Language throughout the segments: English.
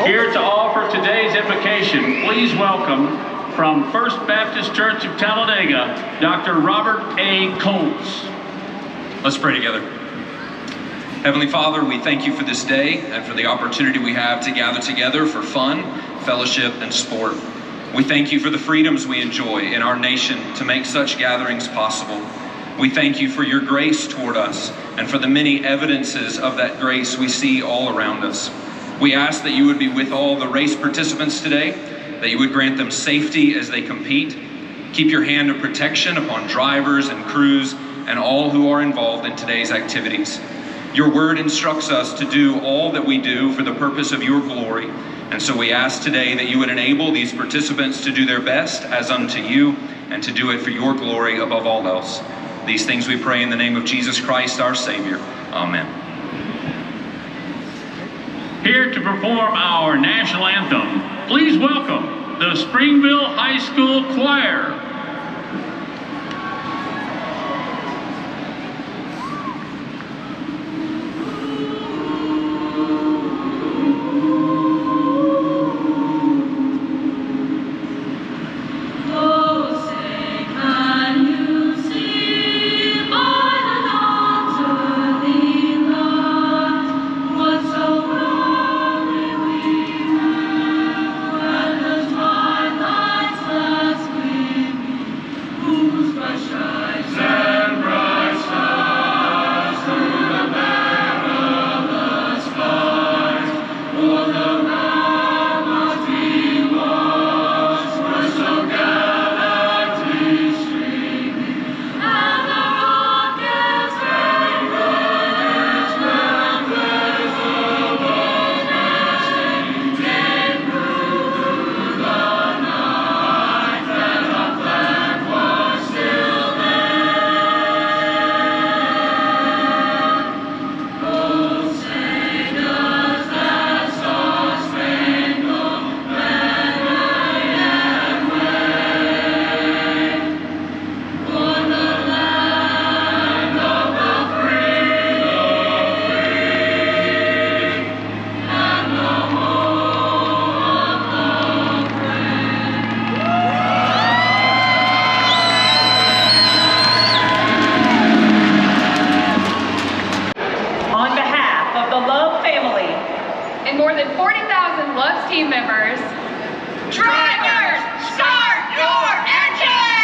Here to offer today's invocation, please welcome from First Baptist Church of Talladega, Dr. Robert A. Coates. Let's pray together. Heavenly Father, we thank you for this day and for the opportunity we have to gather together for fun, fellowship, and sport. We thank you for the freedoms we enjoy in our nation to make such gatherings possible. We thank you for your grace toward us and for the many evidences of that grace we see all around us. We ask that you would be with all the race participants today, that you would grant them safety as they compete. Keep your hand of protection upon drivers and crews and all who are involved in today's activities. Your word instructs us to do all that we do for the purpose of your glory. And so we ask today that you would enable these participants to do their best as unto you and to do it for your glory above all else. These things we pray in the name of Jesus Christ, our Savior. Amen. Here to perform our national anthem, please welcome the Springville High School Choir. team members. Drivers, start your engine!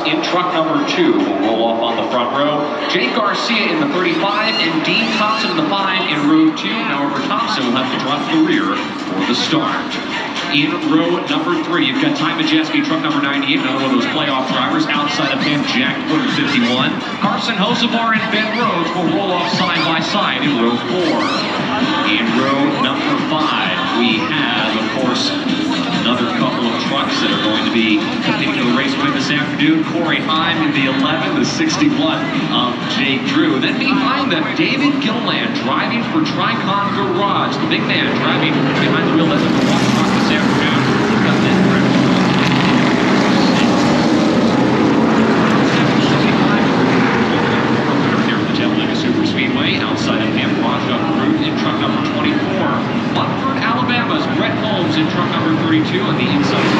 In truck number 2 will roll off on the front row. Jake Garcia in the 35 and Dean Thompson in the 5 in row 2. However, Thompson will have to drop the rear for the start. In row number 3, you've got Ty Majeski, truck number 98, another one of those playoff drivers outside of him, Jack Wood, 51. Carson Hosevar and Ben Rhodes will roll off side by side in row 4. In row number 5, we have, of course, another couple of trucks that are going to be competing for the race win this afternoon. Corey Heim in the 11, the 61 of Jake Drew. Then behind them, David Gilland driving for Tricon Garage. The big man driving behind the wheel of the walk truck this afternoon. Got that Talladega Superspeedway. Outside of him, Raja Crute in truck number 24. Watford, Alabama's Brett Holmes in truck number 32 on the inside of the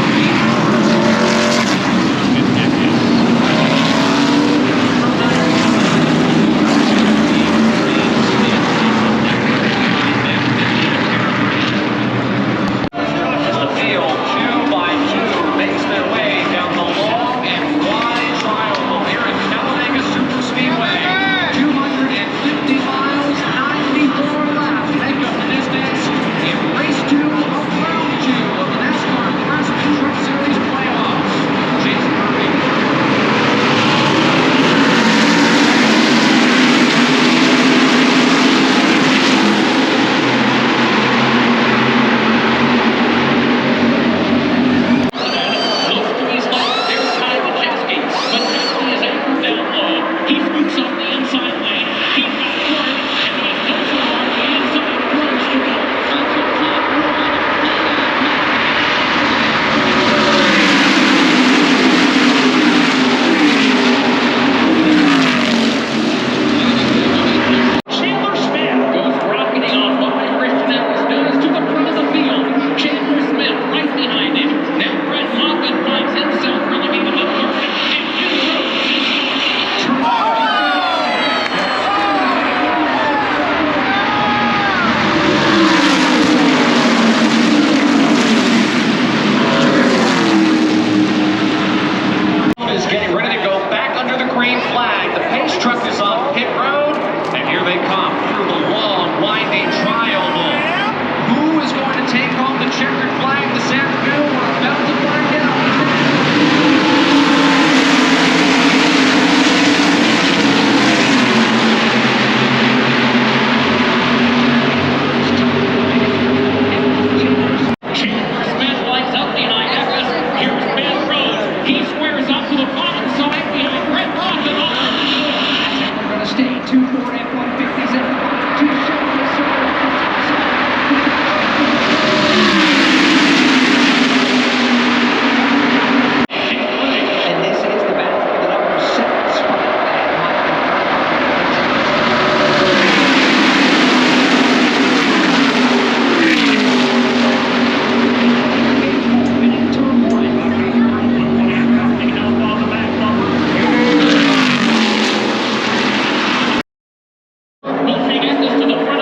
Pushing in this to the front.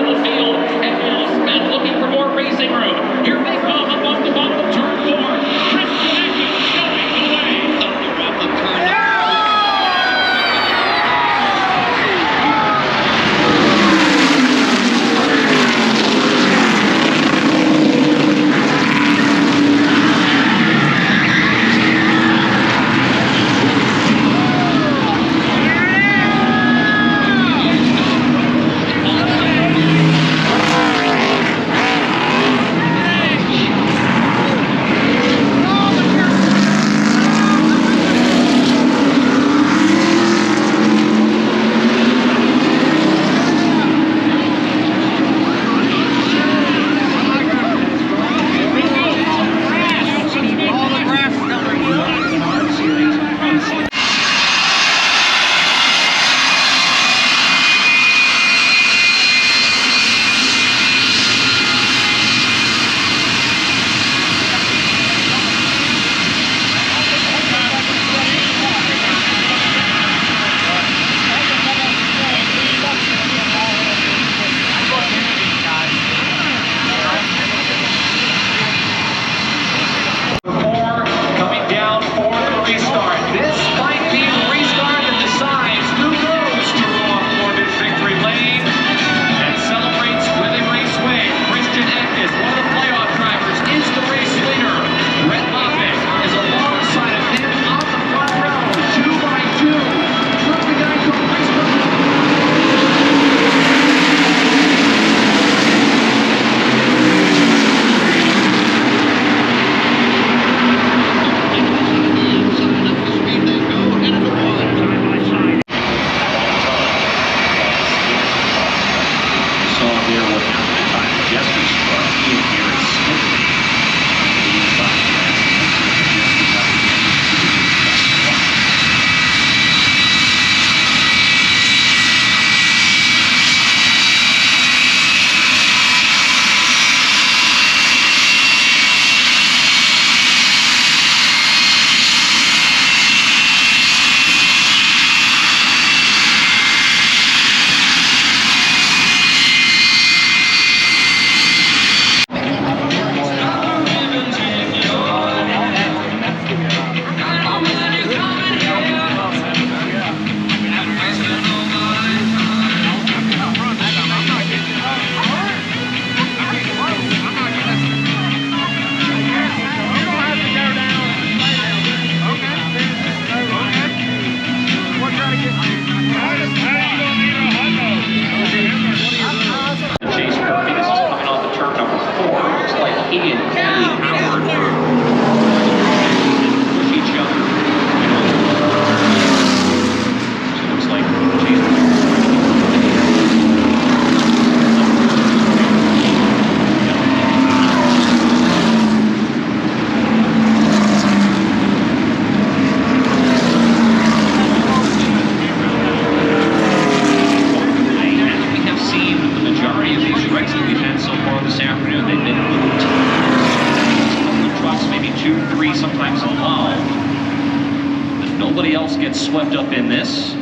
swept up in this.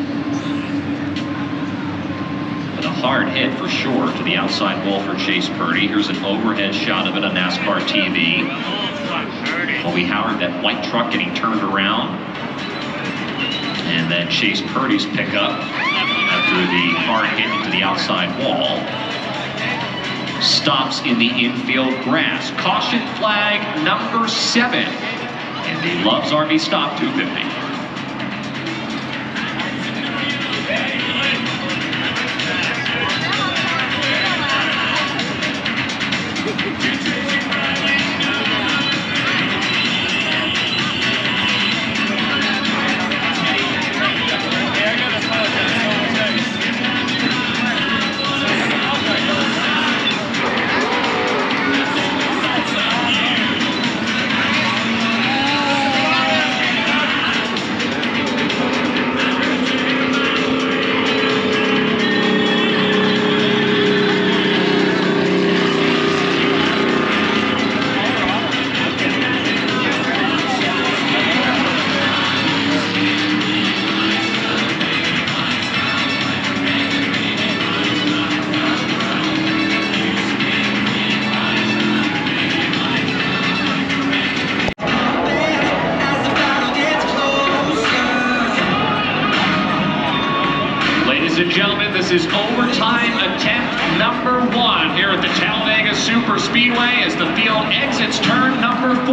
But a hard hit for sure to the outside wall for Chase Purdy. Here's an overhead shot of it on NASCAR TV. Colby Howard, that white truck getting turned around. And then Chase Purdy's pickup after the hard hit into the outside wall. Stops in the infield grass. Caution flag number 7. And he loves RV stop 250. Ladies and gentlemen, this is overtime attempt number 1 here at the Talladega Super Speedway as the field exits turn number 4.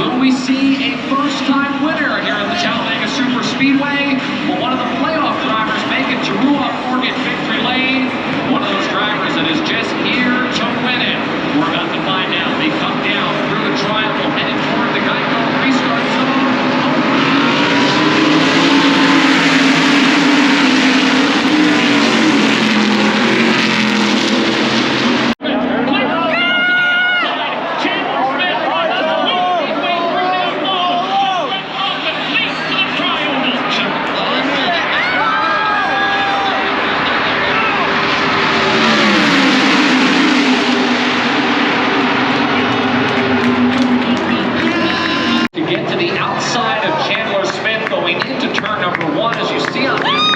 Will we see a first-time winner here at the Talladega Super Speedway? Will one of the playoff drivers make it to Morgan Victory Lane? One of those drivers that is just here to win it. We're about to find out. They come down through the triangle, headed toward the Geico restart zone. Going into turn number 1, as you see on this